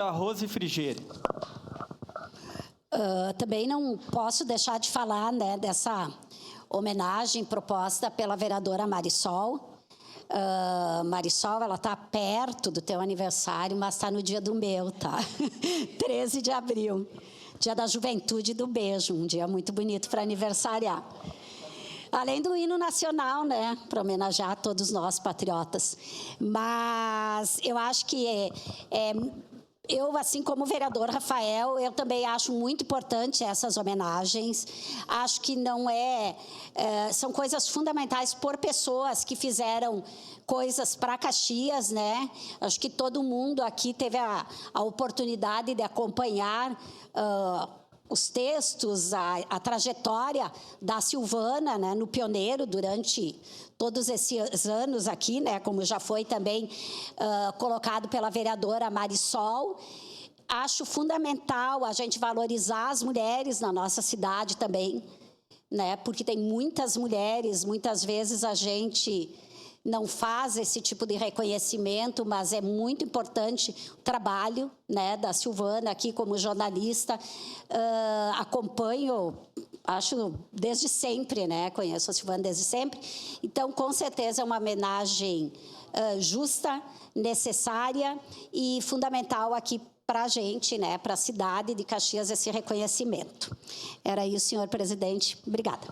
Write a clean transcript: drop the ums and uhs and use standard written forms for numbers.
A Rose Frigieri. Também não posso deixar de falar, né, dessa homenagem proposta pela vereadora Marisol. Marisol, ela está perto do teu aniversário, mas está no dia do meu, tá? 13 de abril, dia da juventude e do beijo, um dia muito bonito para aniversariar. Além do hino nacional, né, para homenagear todos nós patriotas. Mas eu acho que eu, assim como o vereador Rafael, eu também acho muito importante essas homenagens. Acho que não são coisas fundamentais por pessoas que fizeram coisas para Caxias, né? Acho que todo mundo aqui teve a oportunidade de acompanhar os textos, a trajetória da Silvana, né, no Pioneiro durante todos esses anos aqui, né, como já foi também colocado pela vereadora Marisol. Acho fundamental a gente valorizar as mulheres na nossa cidade também, né, porque tem muitas mulheres, muitas vezes a gente não faz esse tipo de reconhecimento, mas é muito importante o trabalho, né, da Silvana aqui como jornalista. Acompanho, acho, desde sempre, né, conheço a Silvana desde sempre. Então, com certeza, é uma homenagem justa, necessária e fundamental aqui para a gente, né, para a cidade de Caxias, esse reconhecimento. Era isso, senhor presidente. Obrigada.